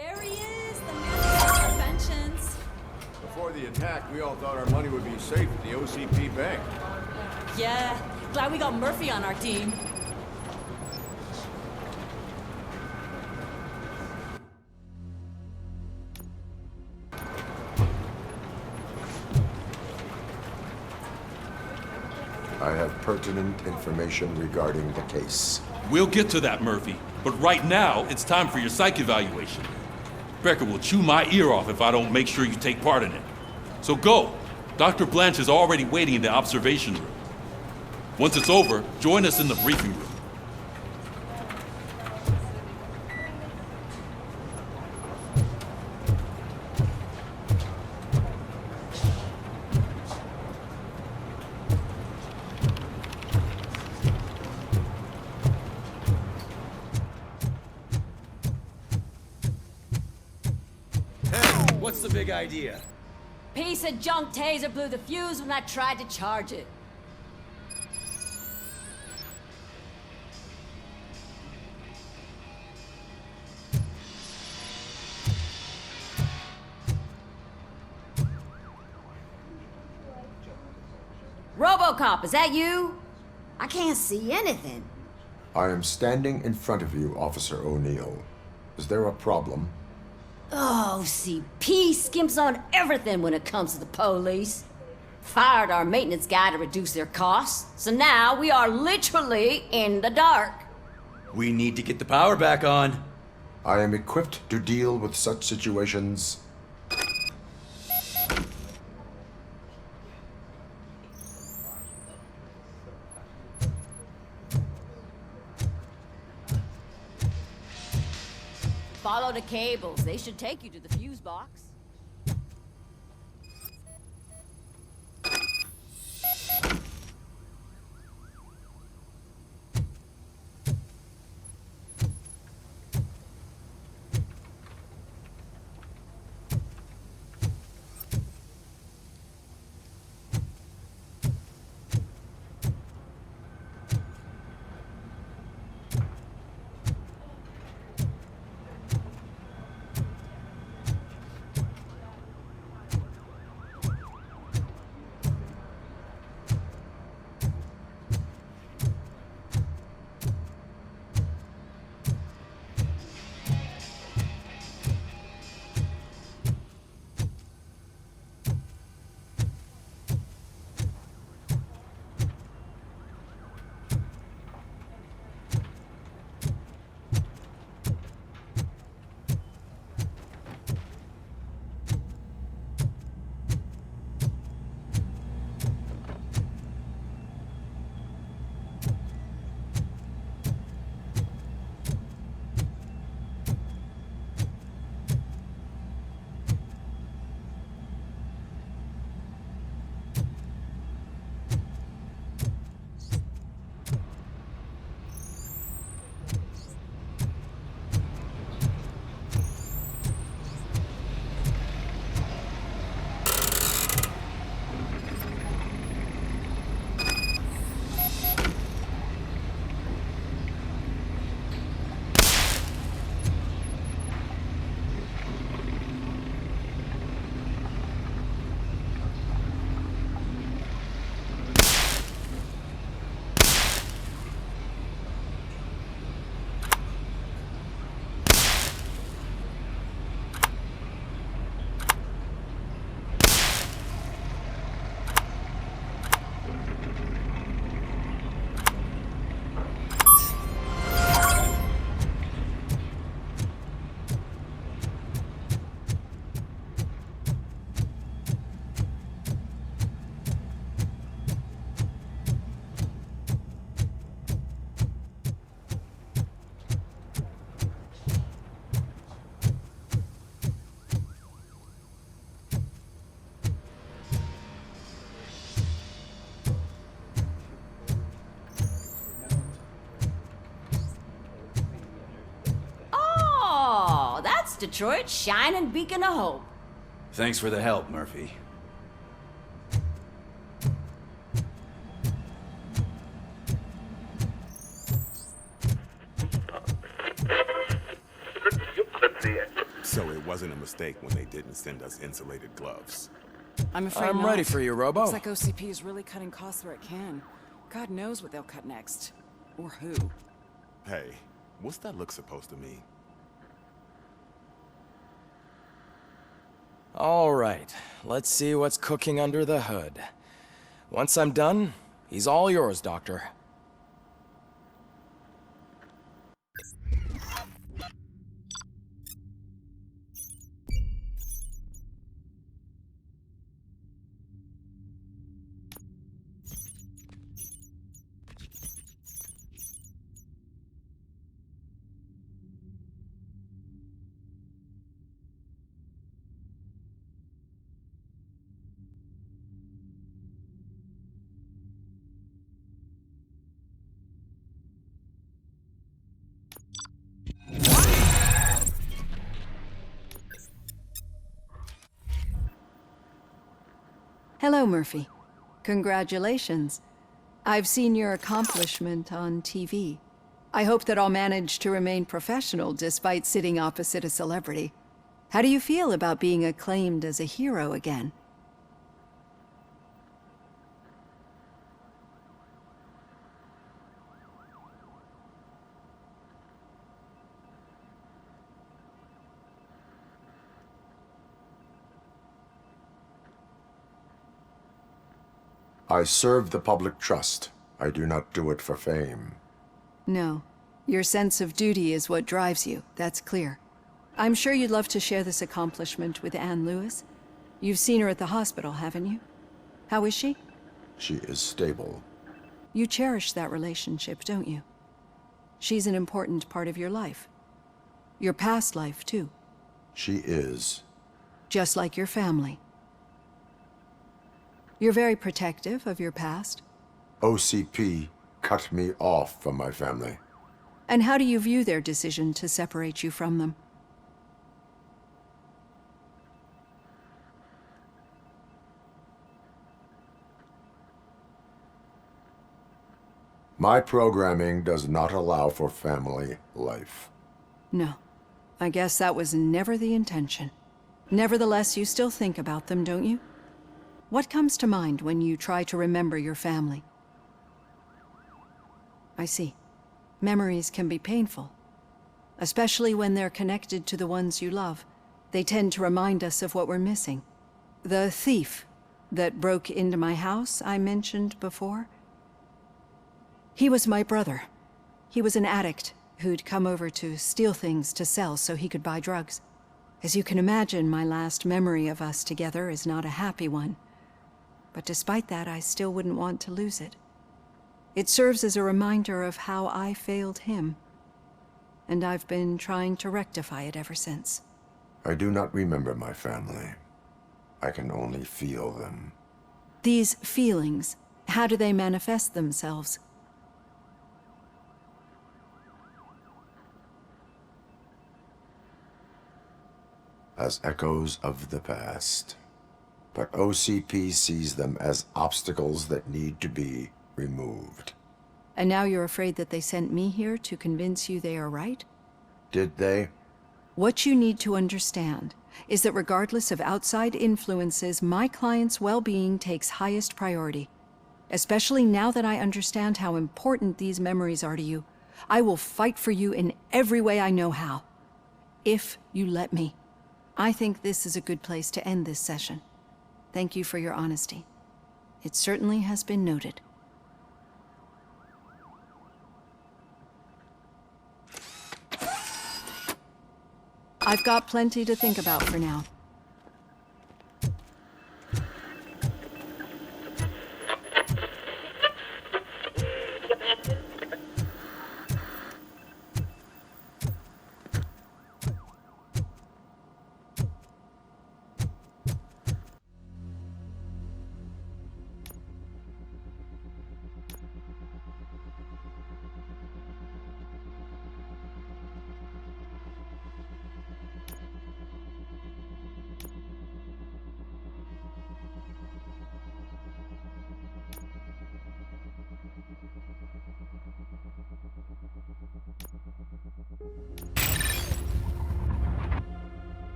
There he is, the man of interventions. Before the attack, we all thought our money would be safe at the OCP bank. Yeah, glad we got Murphy on our team. I have pertinent information regarding the case. We'll get to that, Murphy. But right now, it's time for your psych evaluation. Becker will chew my ear off if I don't make sure you take part in it. So go. Dr. Blanche is already waiting in the observation room. Once it's over, join us in the briefing room. What's the big idea? Piece of junk taser blew the fuse when I tried to charge it. RoboCop, is that you? I can't see anything. I am standing in front of you, Officer O'Neill. Is there a problem? Oh, CP skimps on everything when it comes to the police. Fired our maintenance guy to reduce their costs, so now we are literally in the dark. We need to get the power back on. I am equipped to deal with such situations. Follow the cables. They should take you to the fuse box. Detroit's shining beacon of hope. Thanks for the help, Murphy. Let's see it. So it wasn't a mistake when they didn't send us insulated gloves. I'm afraid I'm not. ready for you, Robo. Looks like OCP is really cutting costs where it can. God knows what they'll cut next. Or who. Hey, what's that look supposed to mean? All right, let's see what's cooking under the hood. Once I'm done, he's all yours, Doctor. Hello, Murphy. Congratulations. I've seen your accomplishment on TV. I hope that I'll manage to remain professional despite sitting opposite a celebrity. How do you feel about being acclaimed as a hero again? I serve the public trust. I do not do it for fame. No. Your sense of duty is what drives you, that's clear. I'm sure you'd love to share this accomplishment with Anne Lewis. You've seen her at the hospital, haven't you? How is she? She is stable. You cherish that relationship, don't you? She's an important part of your life. Your past life, too. She is. Just like your family. You're very protective of your past. OCP cut me off from my family. And how do you view their decision to separate you from them? My programming does not allow for family life. No. I guess that was never the intention. Nevertheless, you still think about them, don't you? What comes to mind when you try to remember your family? I see. Memories can be painful. Especially when they're connected to the ones you love. They tend to remind us of what we're missing. The thief that broke into my house I mentioned before? He was my brother. He was an addict who'd come over to steal things to sell so he could buy drugs. As you can imagine, my last memory of us together is not a happy one. But despite that, I still wouldn't want to lose it. It serves as a reminder of how I failed him. And I've been trying to rectify it ever since. I do not remember my family. I can only feel them. These feelings, how do they manifest themselves? As echoes of the past. But OCP sees them as obstacles that need to be removed. And now you're afraid that they sent me here to convince you they are right? Did they? What you need to understand is that regardless of outside influences, my client's well-being takes highest priority. Especially now that I understand how important these memories are to you, I will fight for you in every way I know how. If you let me. I think this is a good place to end this session. Thank you for your honesty. It certainly has been noted. I've got plenty to think about for now.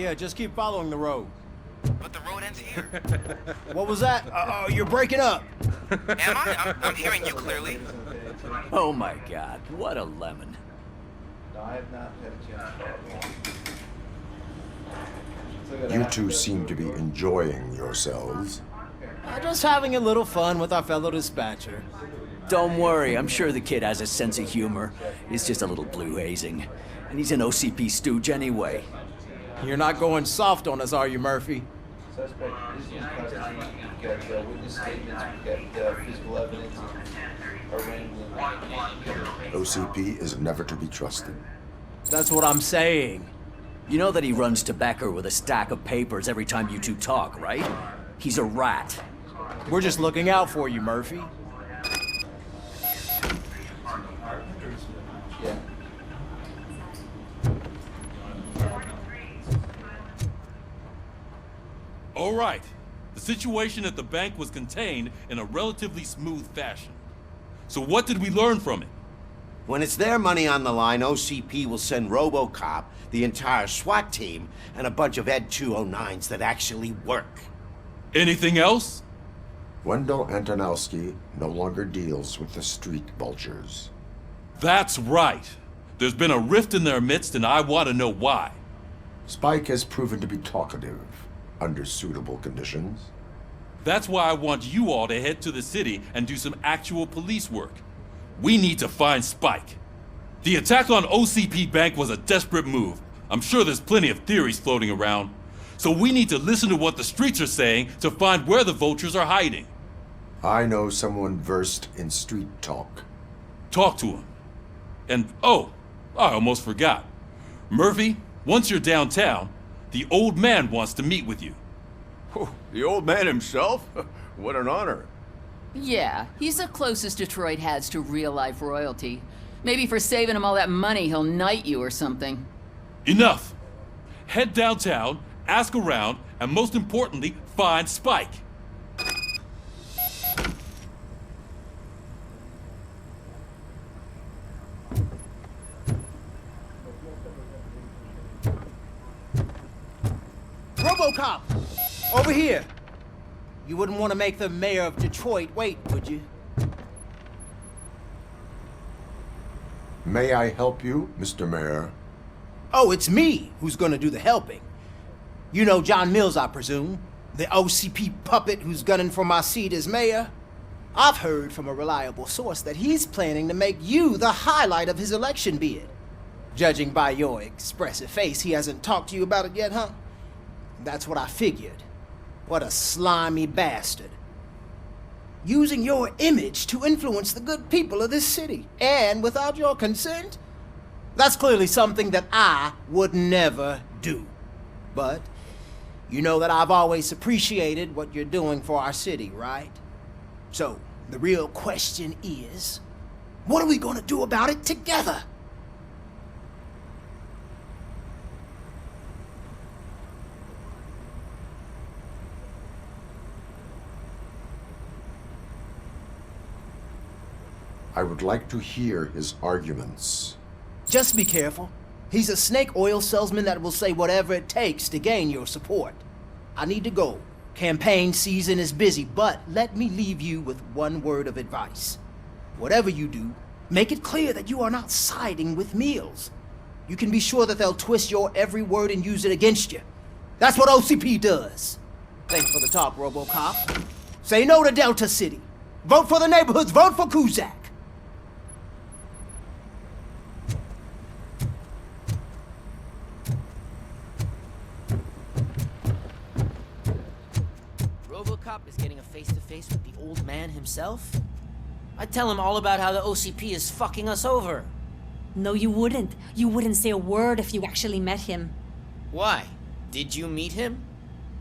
Yeah, just keep following the road. But the road ends here. What was that? Oh, you're breaking up. Am I? I'm hearing you clearly. Oh my god, what a lemon. You two seem to be enjoying yourselves. Just having a little fun with our fellow dispatcher. Don't worry, I'm sure the kid has a sense of humor. It's just a little blue hazing. And he's an OCP stooge anyway. You're not going soft on us, are you, Murphy? Suspect is in custody. We've got witness statements, we've got physical evidence, a wrangling. OCP is never to be trusted. That's what I'm saying. You know that he runs to Becker with a stack of papers every time you two talk, right? He's a rat. We're just looking out for you, Murphy. Yeah. All right. The situation at the bank was contained in a relatively smooth fashion. So what did we learn from it? When it's their money on the line, OCP will send RoboCop, the entire SWAT team, and a bunch of Ed 209s that actually work. Anything else? Wendell Antonowski no longer deals with the street vultures. That's right. There's been a rift in their midst, and I want to know why. Spike has proven to be talkative under suitable conditions. That's why I want you all to head to the city and do some actual police work. We need to find Spike. The attack on OCP Bank was a desperate move. I'm sure there's plenty of theories floating around. So we need to listen to what the streets are saying to find where the vultures are hiding. I know someone versed in street talk. Talk to him. And oh, I almost forgot. Murphy, once you're downtown, the old man wants to meet with you. Oh, the old man himself? What an honor. Yeah, he's the closest Detroit has to real-life royalty. Maybe for saving him all that money, he'll knight you or something. Enough! Head downtown, ask around, and most importantly, find Spike. RoboCop! Over here! You wouldn't want to make the mayor of Detroit wait, would you? May I help you, Mr. Mayor? Oh, it's me who's gonna do the helping. You know John Mills, I presume? The OCP puppet who's gunning for my seat as mayor? I've heard from a reliable source that he's planning to make you the highlight of his election bid. Judging by your expressive face, he hasn't talked to you about it yet, huh? That's what I figured. What a slimy bastard. Using your image to influence the good people of this city, and without your consent? That's clearly something that I would never do. But you know that I've always appreciated what you're doing for our city, right? So, the real question is, what are we gonna do about it together? I would like to hear his arguments. Just be careful. He's a snake oil salesman that will say whatever it takes to gain your support. I need to go. Campaign season is busy, but let me leave you with one word of advice. Whatever you do, make it clear that you are not siding with Mills. You can be sure that they'll twist your every word and use it against you. That's what OCP does. Thanks for the talk, RoboCop. Say no to Delta City. Vote for the neighborhoods. Vote for Kuzak. RoboCop is getting a face-to-face with the old man himself? I'd tell him all about how the OCP is fucking us over. No, you wouldn't. You wouldn't say a word if you actually met him. Why? Did you meet him?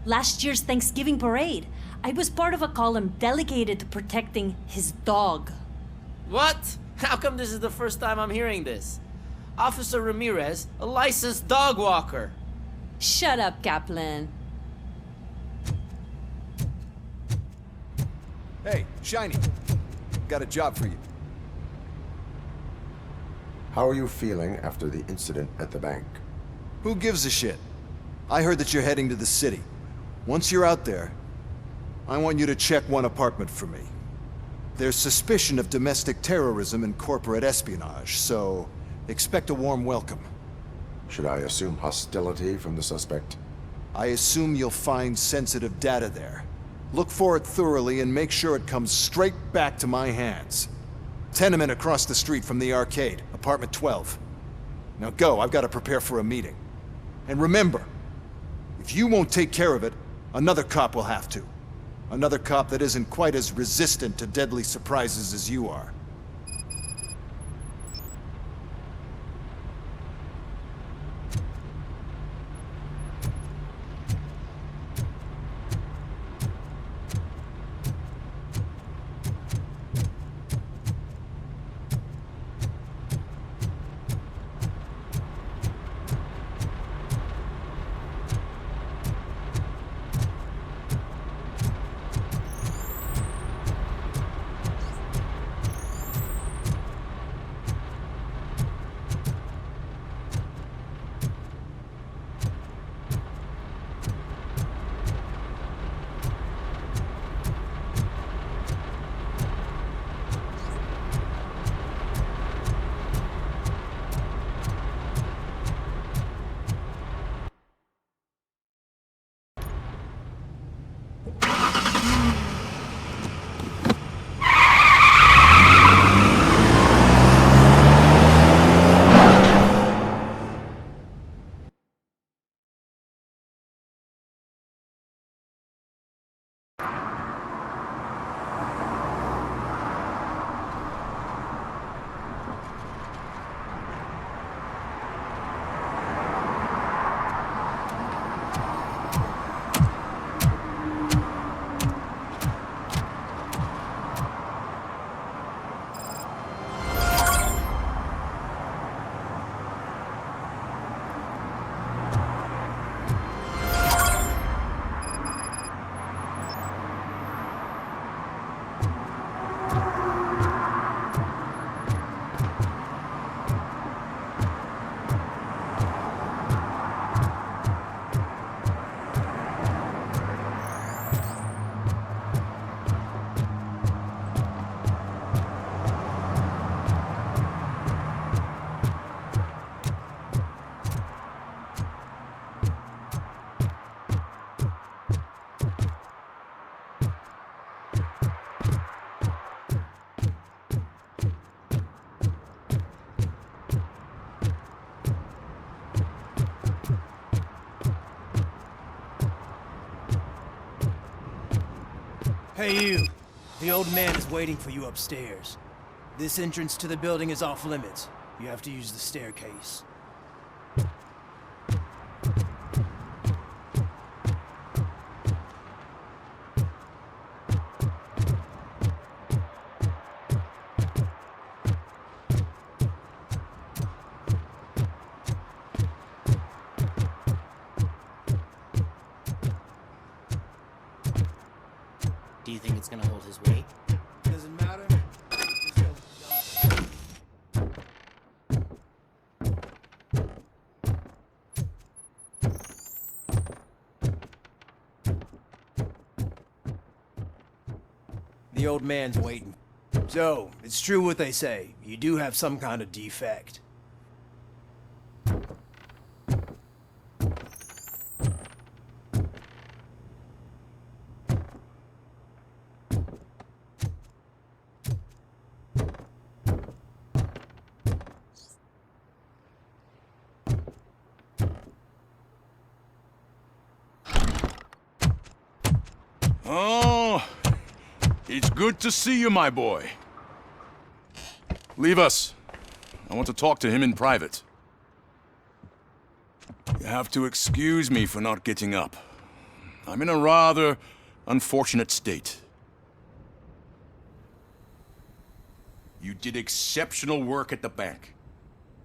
Last year's Thanksgiving parade, I was part of a column delegated to protecting his dog. What? How come this is the first time I'm hearing this? Officer Ramirez, a licensed dog walker. Shut up, Kaplan. Hey, Shiny. Got a job for you. How are you feeling after the incident at the bank? Who gives a shit? I heard that you're heading to the city. Once you're out there, I want you to check one apartment for me. There's suspicion of domestic terrorism and corporate espionage, so expect a warm welcome. Should I assume hostility from the suspect? I assume you'll find sensitive data there. Look for it thoroughly and make sure it comes straight back to my hands. Tenement across the street from the arcade, apartment 12. Now go, I've got to prepare for a meeting. And remember, if you won't take care of it, another cop will have to. Another cop that isn't quite as resistant to deadly surprises as you are. Hey you! The old man is waiting for you upstairs. This entrance to the building is off limits. You have to use the staircase. Do you think it's gonna hold his weight? Doesn't matter. The old man's waiting. So, it's true what they say. You do have some kind of defect. Oh, it's good to see you, my boy. Leave us. I want to talk to him in private. You have to excuse me for not getting up. I'm in a rather unfortunate state. You did exceptional work at the bank.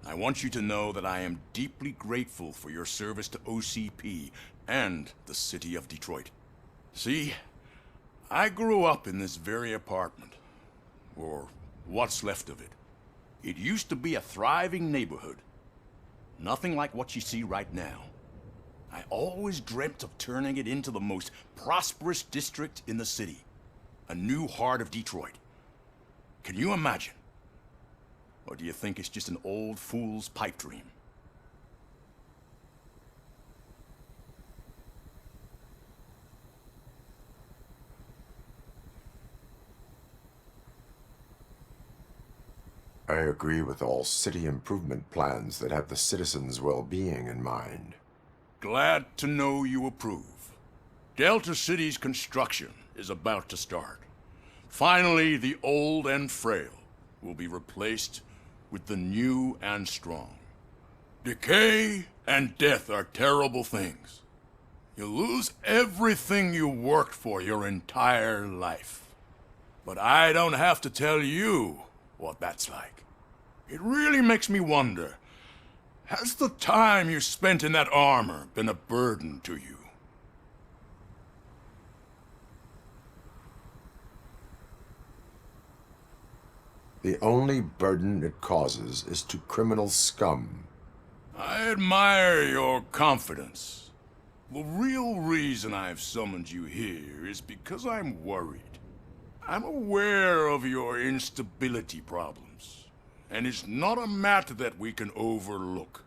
I want you to know that I am deeply grateful for your service to OCP and the city of Detroit. See, I grew up in this very apartment, or what's left of it. It used to be a thriving neighborhood. Nothing like what you see right now. I always dreamt of turning it into the most prosperous district in the city. A new heart of Detroit. Can you imagine? Or do you think it's just an old fool's pipe dream? I agree with all city improvement plans that have the citizens' well-being in mind. Glad to know you approve. Delta City's construction is about to start. Finally, the old and frail will be replaced with the new and strong. Decay and death are terrible things. You lose everything you worked for your entire life. But I don't have to tell you what that's like. It really makes me wonder, has the time you spent in that armor been a burden to you? The only burden it causes is to criminal scum. I admire your confidence. The real reason I've summoned you here is because I'm worried. I'm aware of your instability problems, and it's not a matter that we can overlook.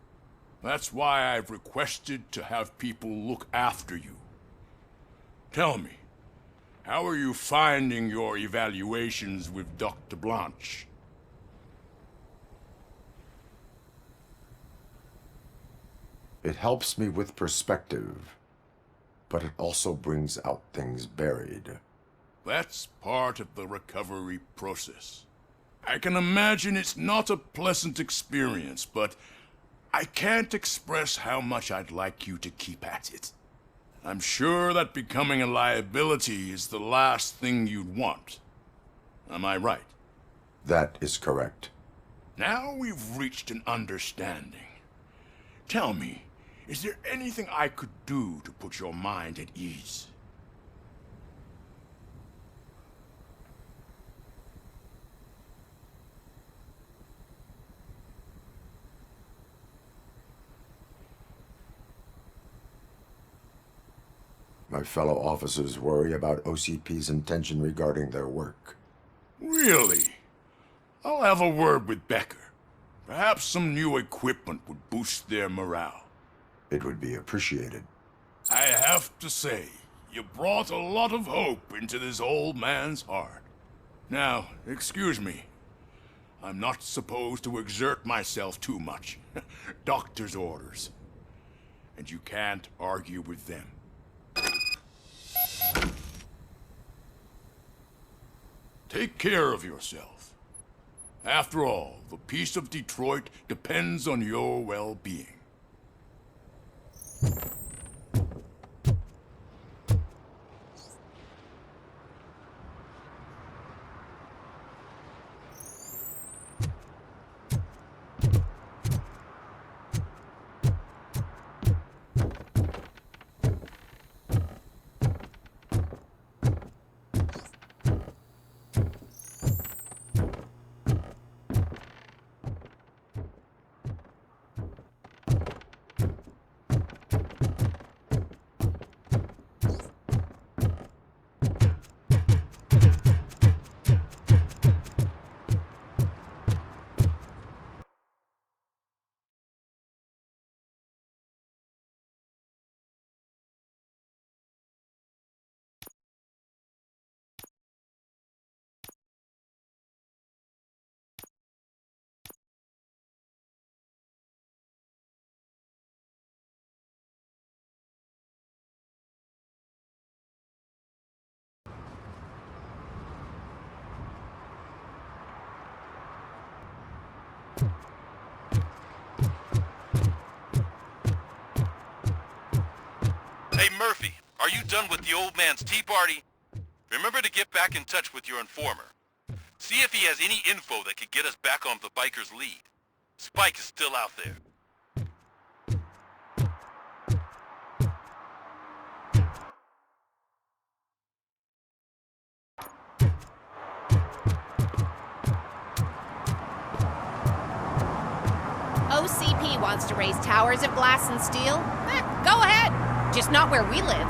That's why I've requested to have people look after you. Tell me, how are you finding your evaluations with Dr. Blanche? It helps me with perspective, but it also brings out things buried. That's part of the recovery process. I can imagine it's not a pleasant experience, but I can't express how much I'd like you to keep at it. I'm sure that becoming a liability is the last thing you'd want. Am I right? That is correct. Now we've reached an understanding. Tell me, is there anything I could do to put your mind at ease? My fellow officers worry about OCP's intention regarding their work. Really? I'll have a word with Becker. Perhaps some new equipment would boost their morale. It would be appreciated. I have to say, you brought a lot of hope into this old man's heart. Now, excuse me. I'm not supposed to exert myself too much. Doctor's orders. And you can't argue with them. Take care of yourself. After all, the peace of Detroit depends on your well-being. Hey, Murphy, are you done with the old man's tea party? Remember to get back in touch with your informer. See if he has any info that could get us back on the biker's lead. Spike is still out there. OCP wants to raise towers of glass and steel, go ahead. Just not where we live.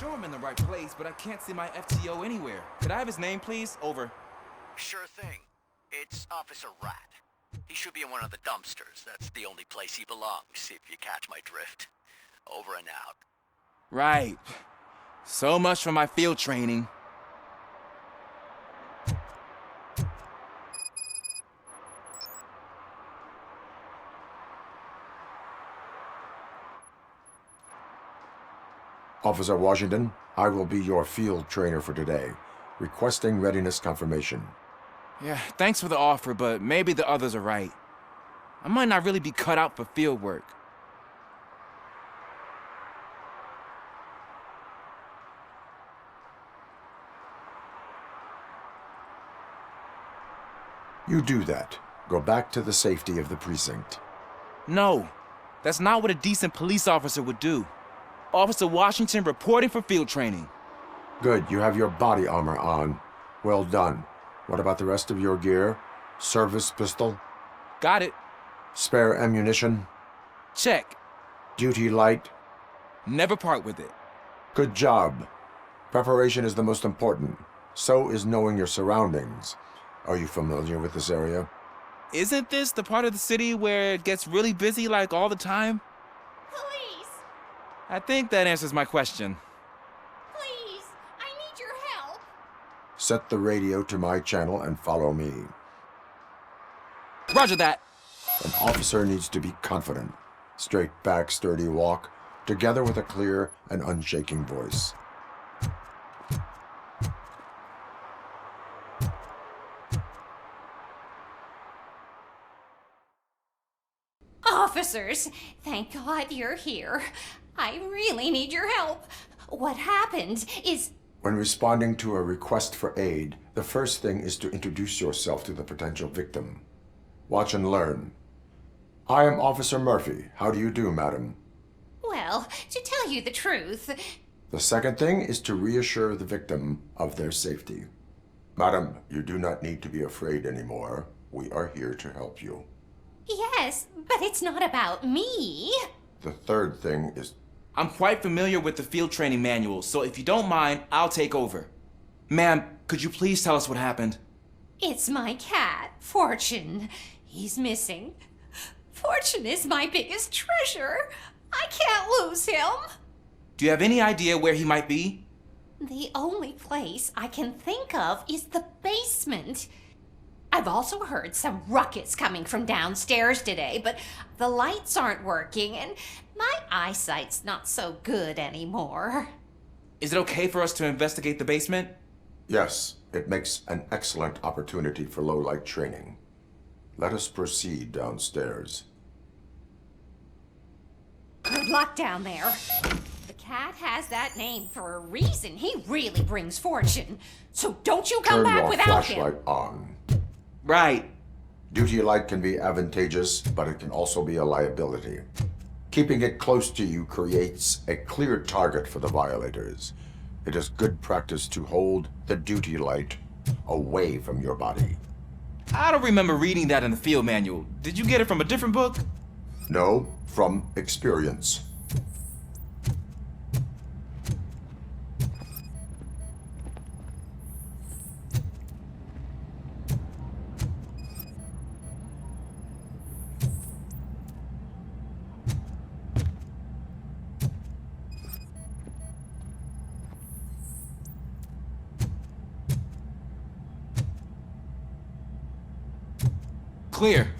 I'm in the right place, but I can't see my FTO anywhere. Could I have his name, please? Over. Sure thing. It's Officer Rat. He should be in one of the dumpsters. That's the only place he belongs, if you catch my drift. Over and out. Right. So much for my field training. Officer Washington, I will be your field trainer for today. Requesting readiness confirmation. Yeah, thanks for the offer, but maybe the others are right. I might not really be cut out for field work. You do that. Go back to the safety of the precinct. No, that's not what a decent police officer would do. Officer Washington reporting for field training. Good, you have your body armor on. Well done. What about the rest of your gear? Service pistol? Got it. Spare ammunition? Check. Duty light? Never part with it. Good job. Preparation is the most important. So is knowing your surroundings. Are you familiar with this area? Isn't this the part of the city where it gets really busy like all the time? Police! I think that answers my question. Please, I need your help. Set the radio to my channel and follow me. Roger that. An officer needs to be confident. Straight back, sturdy walk, together with a clear and unshaking voice. Officers, thank God you're here. I really need your help. What happened is... When responding to a request for aid, the first thing is to introduce yourself to the potential victim. Watch and learn. I am Officer Murphy. How do you do, madam? Well, to tell you the truth... The second thing is to reassure the victim of their safety. Madam, you do not need to be afraid anymore. We are here to help you. Yes, but it's not about me. The third thing is... I'm quite familiar with the field training manual, so if you don't mind, I'll take over. Ma'am, could you please tell us what happened? It's my cat, Fortune. He's missing. Fortune is my biggest treasure. I can't lose him. Do you have any idea where he might be? The only place I can think of is the basement. I've also heard some ruckus coming from downstairs today, but the lights aren't working and my eyesight's not so good anymore. Is it okay for us to investigate the basement? Yes, it makes an excellent opportunity for low-light training. Let us proceed downstairs. Good luck down there. The cat has that name for a reason. He really brings fortune. So don't you come back without him. Turn your flashlight on. Right. Duty light can be advantageous, but it can also be a liability. Keeping it close to you creates a clear target for the violators. It is good practice to hold the duty light away from your body. I don't remember reading that in the field manual. Did you get it from a different book? No, from experience. Clear.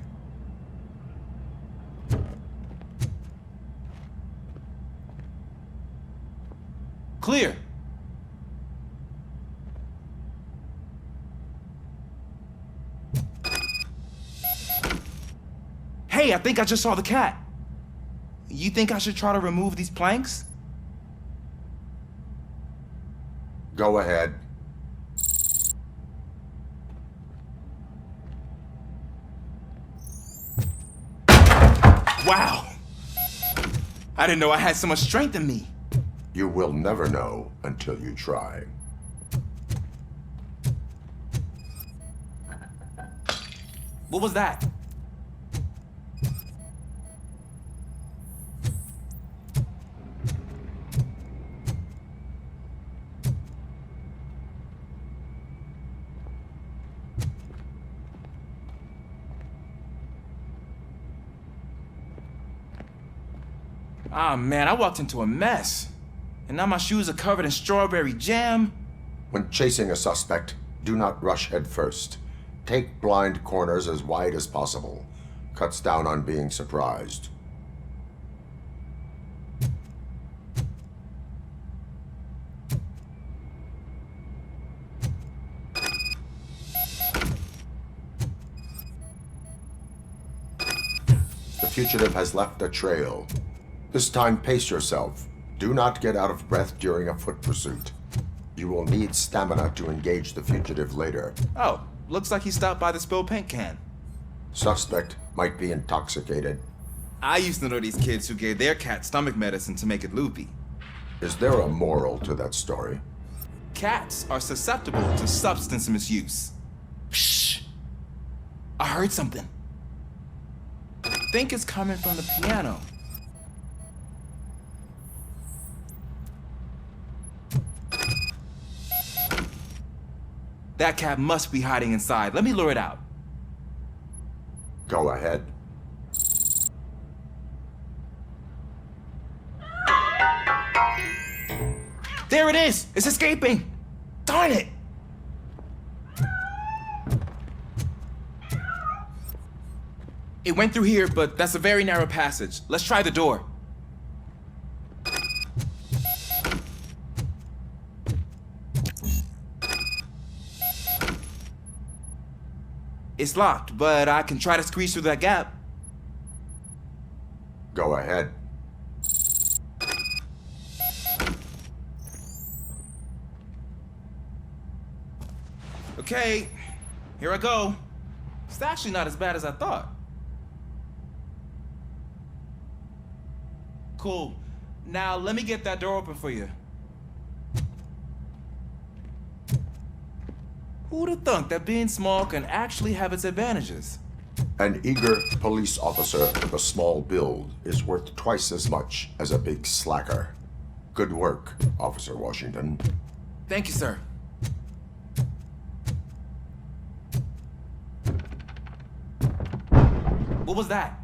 Hey, I think I just saw the cat. You think I should try to remove these planks? Go ahead. Wow! I didn't know I had so much strength in me. You will never know until you try. What was that? Ah, man, I walked into a mess. And now my shoes are covered in strawberry jam. When chasing a suspect, do not rush head first. Take blind corners as wide as possible. Cuts down on being surprised. The fugitive has left a trail. This time, pace yourself. Do not get out of breath during a foot pursuit. You will need stamina to engage the fugitive later. Oh, looks like he stopped by the spilled paint can. Suspect might be intoxicated. I used to know these kids who gave their cat stomach medicine to make it loopy. Is there a moral to that story? Cats are susceptible to substance misuse. Shh! I heard something. I think it's coming from the piano. That cat must be hiding inside. Let me lure it out. Go ahead. There it is! It's escaping! Darn it! It went through here, but that's a very narrow passage. Let's try the door. It's locked, but I can try to squeeze through that gap. Go ahead. Okay, here I go. It's actually not as bad as I thought. Cool. Now let me get that door open for you. Who'd have thunk that being small can actually have its advantages? An eager police officer with a small build is worth twice as much as a big slacker. Good work, Officer Washington. Thank you, sir. What was that?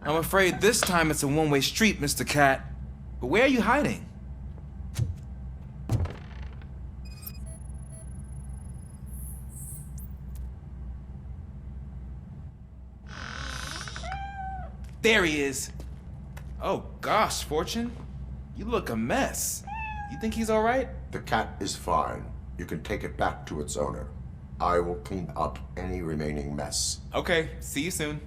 I'm afraid this time it's a one-way street, Mr. Cat. But where are you hiding? There he is. Oh gosh, Fortune. You look a mess. You think he's all right? The cat is fine. You can take it back to its owner. I will clean up any remaining mess. Okay, see you soon.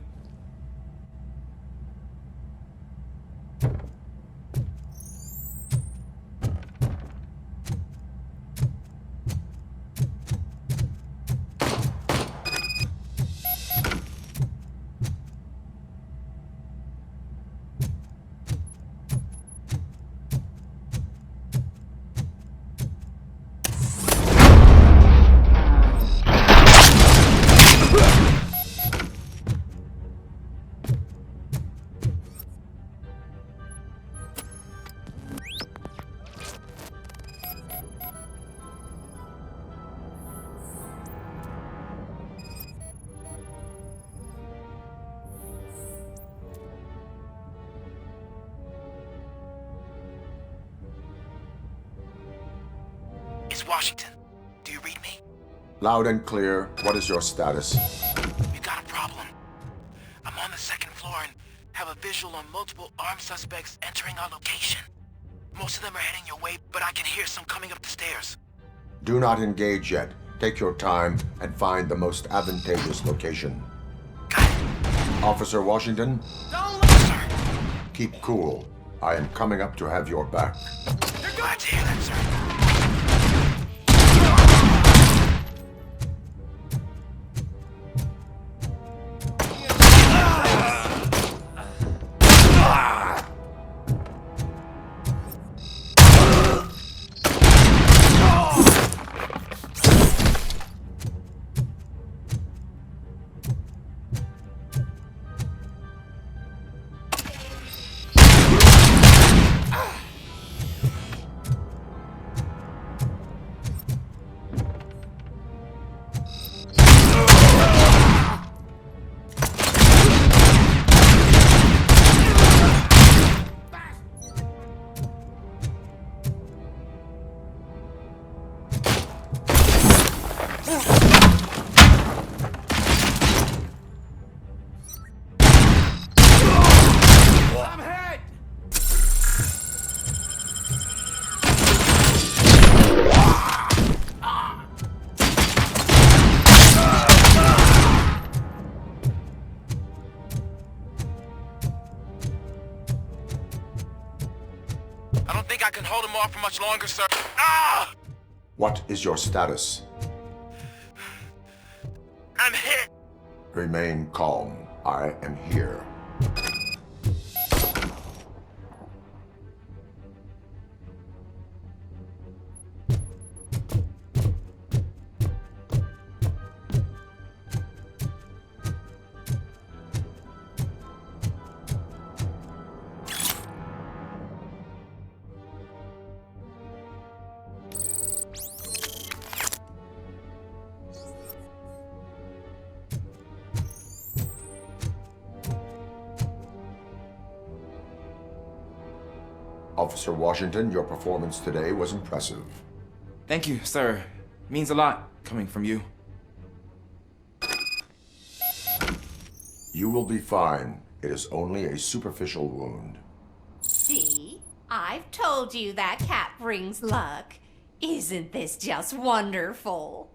Washington, do you read me? Loud and clear. What is your status? We got a problem. I'm on the second floor and have a visual on multiple armed suspects entering our location. Most of them are heading your way, but I can hear some coming up the stairs. Do not engage yet. Take your time and find the most advantageous location. Officer Washington? Don't let, sir. Keep cool. I am coming up to have your back. You're glad to hear that, sir. I don't think I can hold him off for much longer, sir. Ah! What is your status? I'm hit. Remain calm. I am here. Officer Washington, your performance today was impressive. Thank you, sir. Means a lot coming from you. You will be fine. It is only a superficial wound. See? I've told you that cat brings luck. Isn't this just wonderful?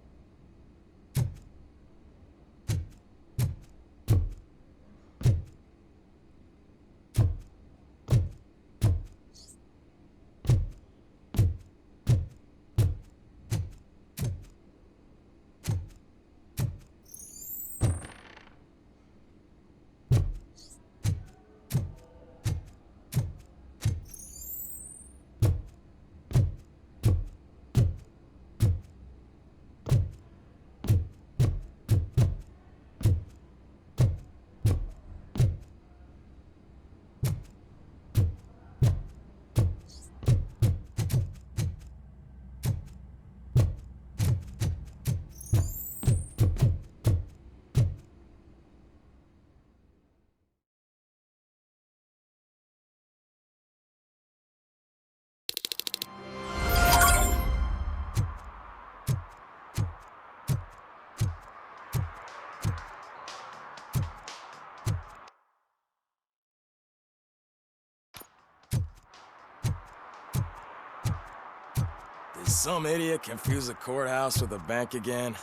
Did some idiot confuse the courthouse with a bank again?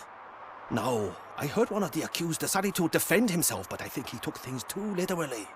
No, I heard one of the accused decided to defend himself, but I think he took things too literally.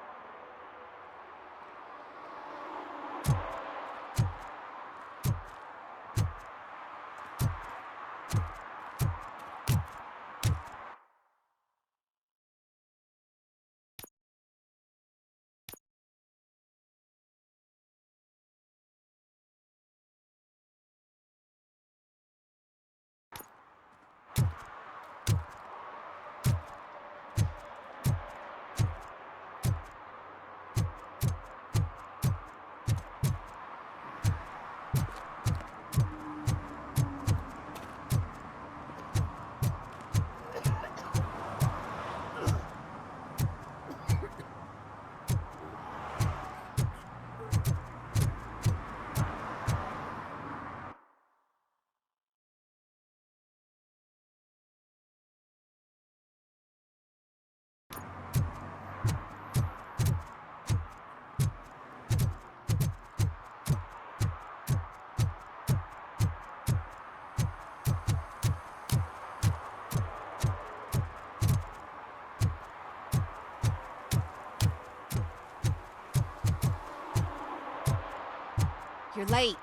You're late.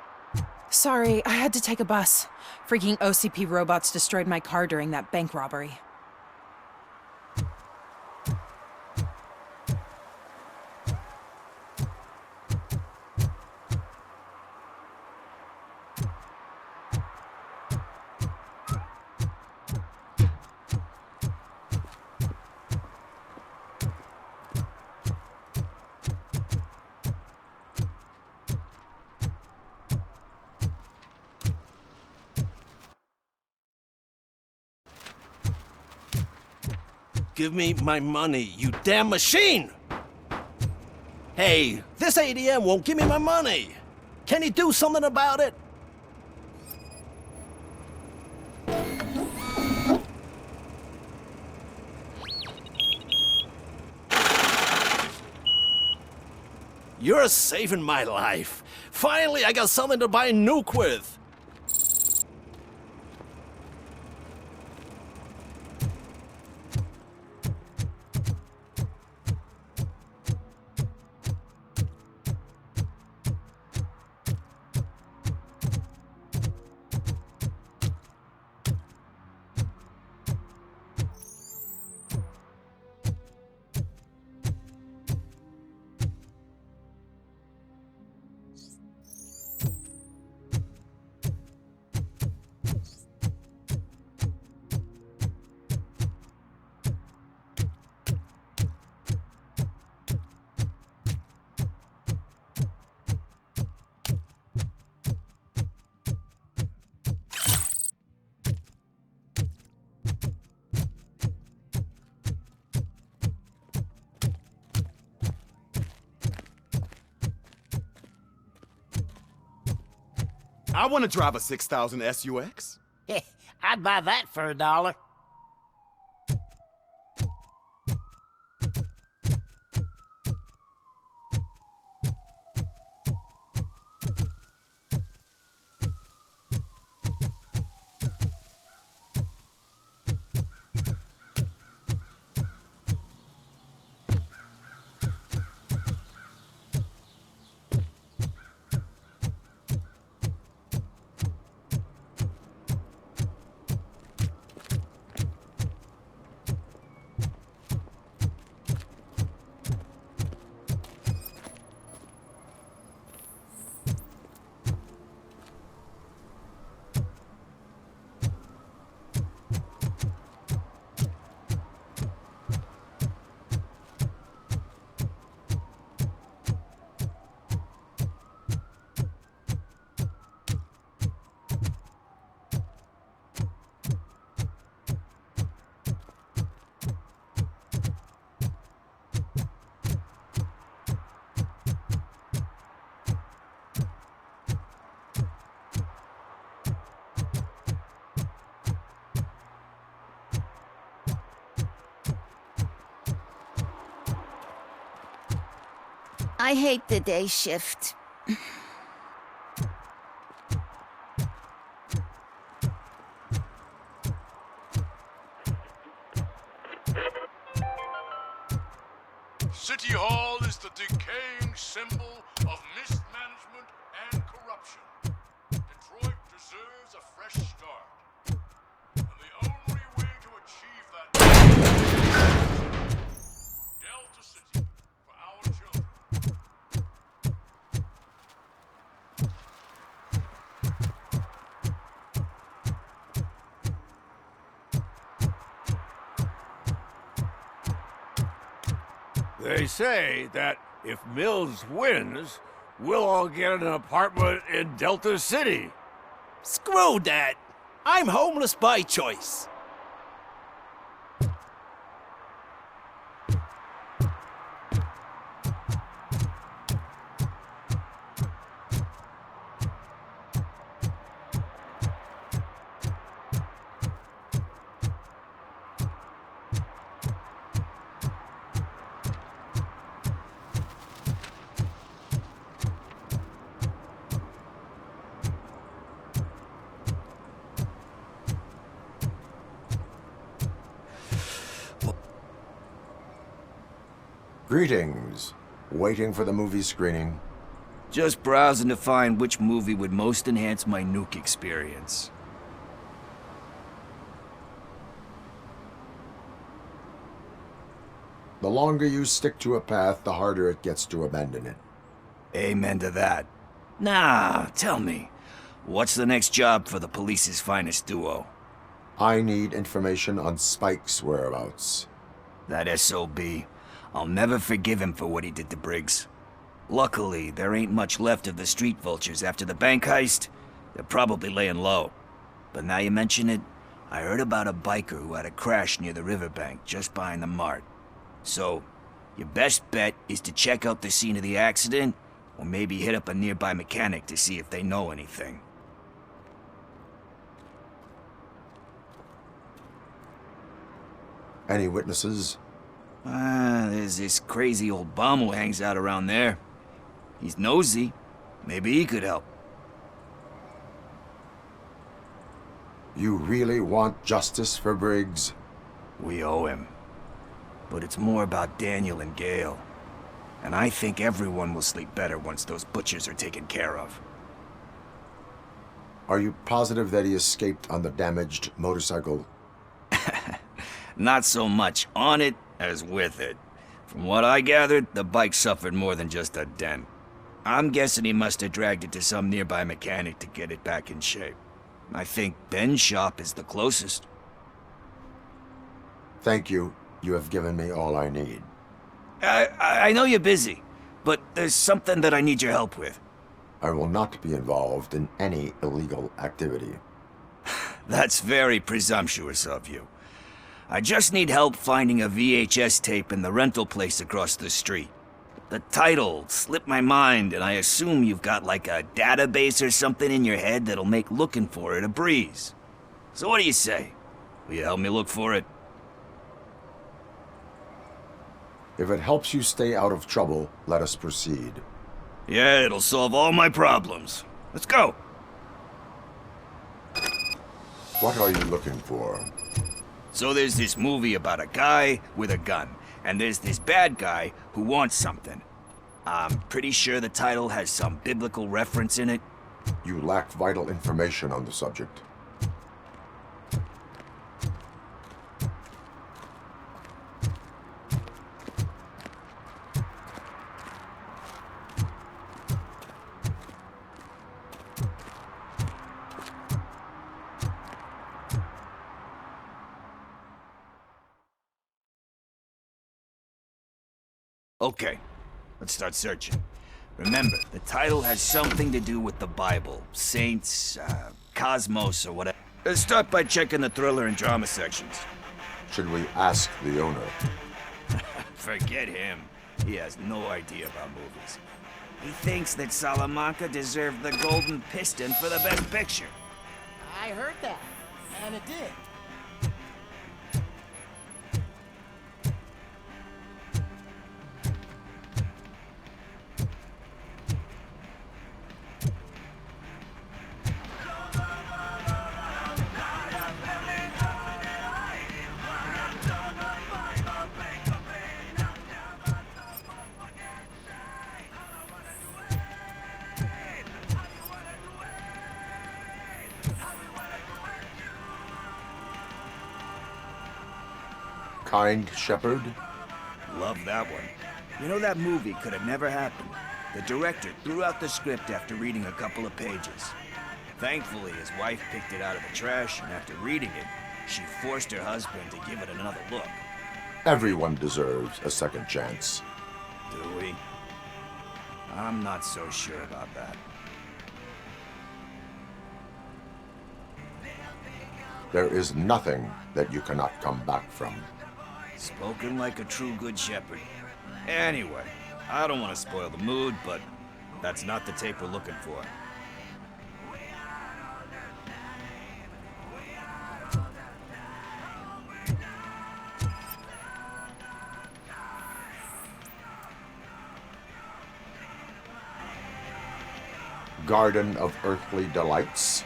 Sorry, I had to take a bus. Freaking OCP robots destroyed my car during that bank robbery. Give me my money, you damn machine! Hey, this ATM won't give me my money! Can you do something about it? You're saving my life. Finally, I got something to buy a nuke with. I want to drive a 6000 SUX. I'd buy that for $1. I hate the day shift. City Hall is the decaying symbol of mismanagement and corruption. Detroit deserves a fresh start. And the only way to achieve that is Delta City for our children. They say that if Mills wins, we'll all get an apartment in Delta City. Screw that! I'm homeless by choice. Greetings. Waiting for the movie screening? Just browsing to find which movie would most enhance my nuke experience. The longer you stick to a path, the harder it gets to abandon it. Amen to that. Now, tell me, what's the next job for the police's finest duo? I need information on Spike's whereabouts. That SOB. I'll never forgive him for what he did to Briggs. Luckily, there ain't much left of the street vultures after the bank heist. They're probably laying low. But now you mention it, I heard about a biker who had a crash near the riverbank just behind the mart. So, your best bet is to check out the scene of the accident, or maybe hit up a nearby mechanic to see if they know anything. Any witnesses? There's this crazy old bum who hangs out around there. He's nosy. Maybe he could help. You really want justice for Briggs? We owe him. But it's more about Daniel and Gale. And I think everyone will sleep better once those butchers are taken care of. Are you positive that he escaped on the damaged motorcycle? Not so much on it as with it. From what I gathered, the bike suffered more than just a dent. I'm guessing he must have dragged it to some nearby mechanic to get it back in shape. I think Ben's shop is the closest. Thank you. You have given me all I need. I know you're busy, but there's something that I need your help with. I will not be involved in any illegal activity. That's very presumptuous of you. I just need help finding a VHS tape in the rental place across the street. The title slipped my mind, and I assume you've got like a database or something in your head that'll make looking for it a breeze. So what do you say? Will you help me look for it? If it helps you stay out of trouble, let us proceed. Yeah, it'll solve all my problems. Let's go. What are you looking for? So there's this movie about a guy with a gun, and there's this bad guy who wants something. I'm pretty sure the title has some biblical reference in it. You lack vital information on the subject. Okay, let's start searching. Remember, the title has something to do with the Bible, saints, cosmos, or whatever. Let's start by checking the thriller and drama sections. Should we ask the owner? Forget him. He has no idea about movies. He thinks that Salamanca deserved the Golden Piston for the Best Picture. I heard that, and it did. Kind Shepherd? Love that one. You know, that movie could have never happened. The director threw out the script after reading a couple of pages. Thankfully, his wife picked it out of the trash, and after reading it, she forced her husband to give it another look. Everyone deserves a second chance. Do we? I'm not so sure about that. There is nothing that you cannot come back from. Spoken like a true good shepherd. Anyway, I don't want to spoil the mood, but that's not the tape we're looking for. Garden of Earthly Delights?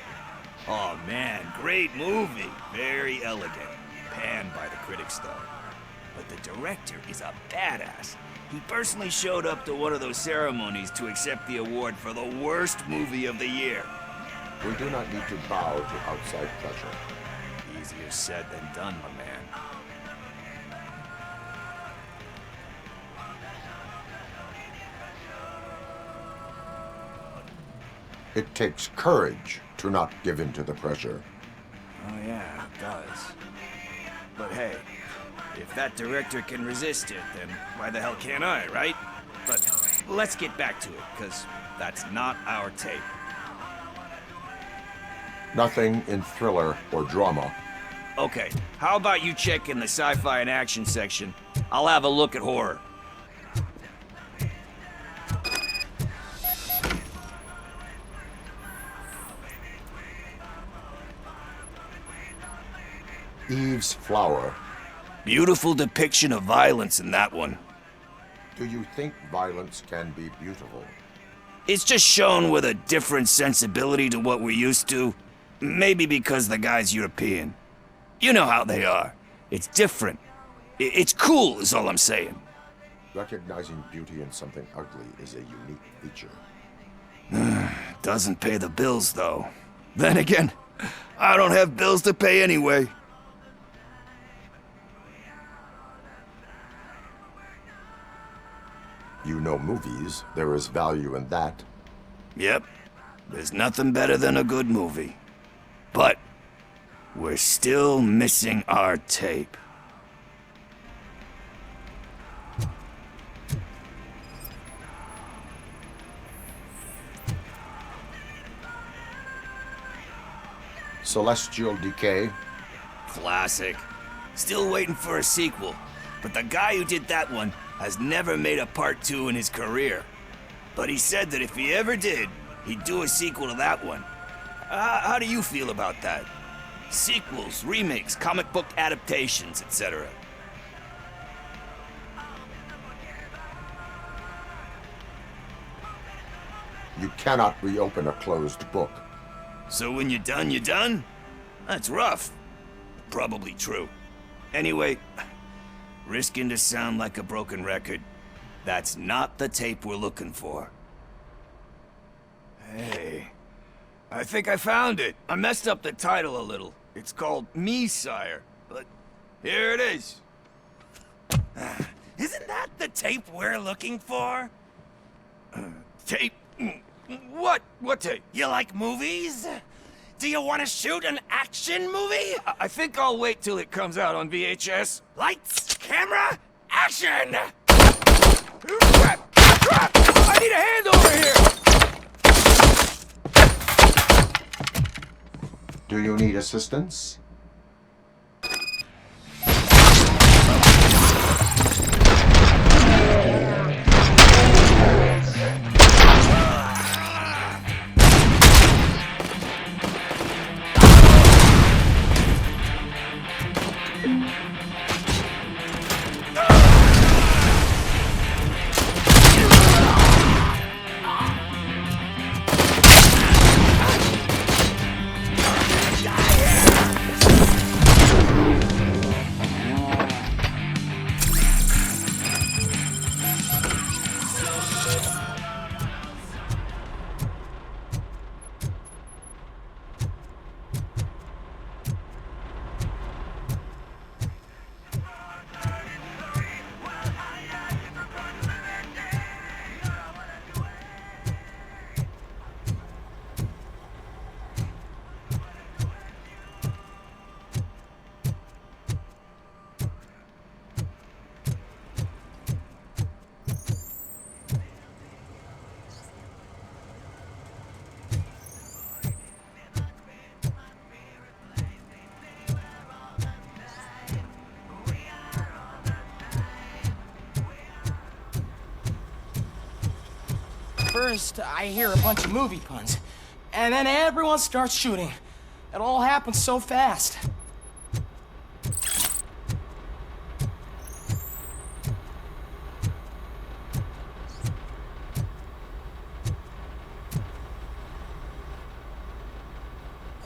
Oh man, great movie. Very elegant. Panned by the critics, though. but the director is a badass. He personally showed up to one of those ceremonies to accept the award for the worst movie of the year. We do not need to bow to outside pressure. Easier said than done, my man. It takes courage to not give in to the pressure. Oh yeah, it does. But hey, if that director can resist it, then why the hell can't I, right? But let's get back to it, because that's not our tape. Nothing in thriller or drama. Okay, how about you check in the sci-fi and action section? I'll have a look at horror. Eve's Flower. Beautiful depiction of violence in that one. Do you think violence can be beautiful? It's just shown with a different sensibility to what we're used to. Maybe because the guy's European. You know how they are. It's different. It's cool is all I'm saying. Recognizing beauty in something ugly is a unique feature. Doesn't pay the bills, though. Then again, I don't have bills to pay anyway. You know movies. There is value in that. Yep. There's nothing better than a good movie. But we're still missing our tape. Celestial Decay. Classic. Still waiting for a sequel. But the guy who did that one has never made a part 2 in his career. But he said that if he ever did, he'd do a sequel to that one. How do you feel about that? Sequels, remakes, comic book adaptations, etc. You cannot reopen a closed book. So when you're done, you're done? That's rough. Probably true. Anyway, risking to sound like a broken record, that's not the tape we're looking for. Hey, I think I found it. I messed up the title a little. It's called Me, Sire, but here it is. Isn't that the tape we're looking for? Tape? What? What tape? You like movies? Do you want to shoot an action movie? I think I'll wait till it comes out on VHS. Lights, camera, action! Crap! Crap! I need a hand over here! Do you need assistance? First, I hear a bunch of movie puns, and then everyone starts shooting. It all happens so fast.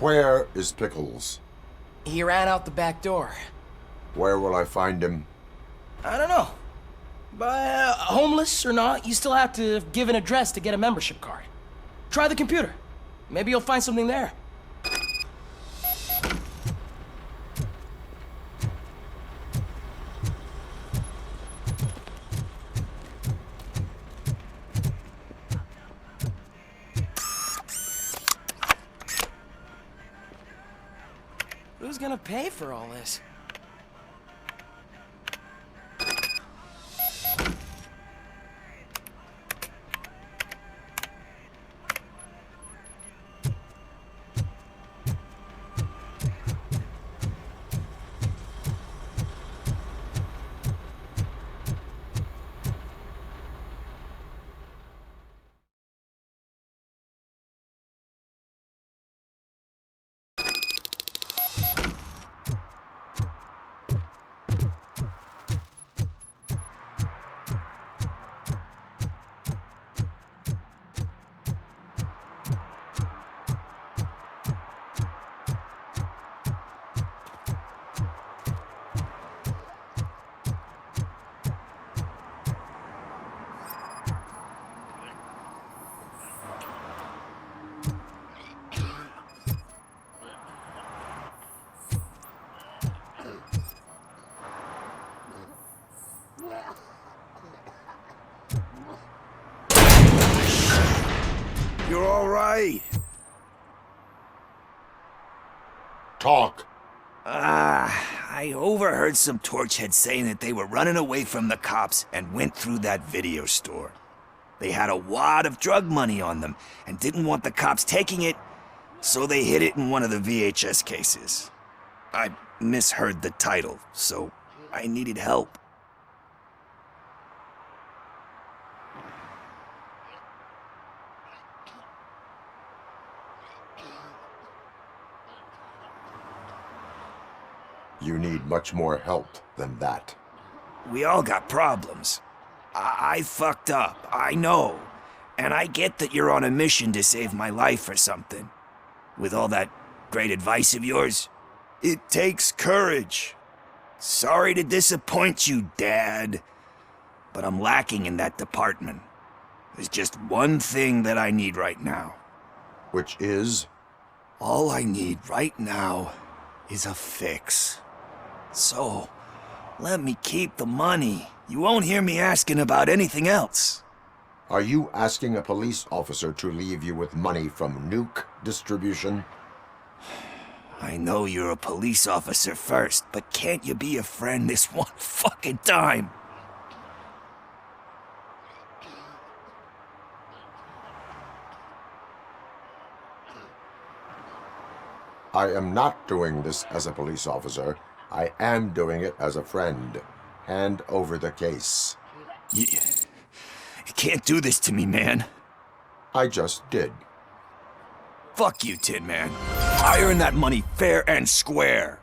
Where is Pickles? He ran out the back door. Where will I find him? I don't know. But homeless or not, you still have to give an address to get a membership card. Try the computer. Maybe you'll find something there. Who's gonna pay for all this? You're all right. Talk. I overheard some torchheads saying that they were running away from the cops and went through that video store. They had a wad of drug money on them and didn't want the cops taking it, so they hid it in one of the VHS cases. I misheard the title, so I needed help. You need much more help than that. We all got problems. I fucked up, I know. And I get that you're on a mission to save my life or something. With all that great advice of yours, it takes courage. Sorry to disappoint you, Dad. But I'm lacking in that department. There's just one thing that I need right now. Which is? All I need right now is a fix. So, let me keep the money. You won't hear me asking about anything else. Are you asking a police officer to leave you with money from nuke distribution? I know you're a police officer first, but can't you be a friend this one fucking time? I am not doing this as a police officer. I am doing it as a friend. Hand over the case. You can't do this to me, man. I just did. Fuck you, Tin Man. I earned that money fair and square.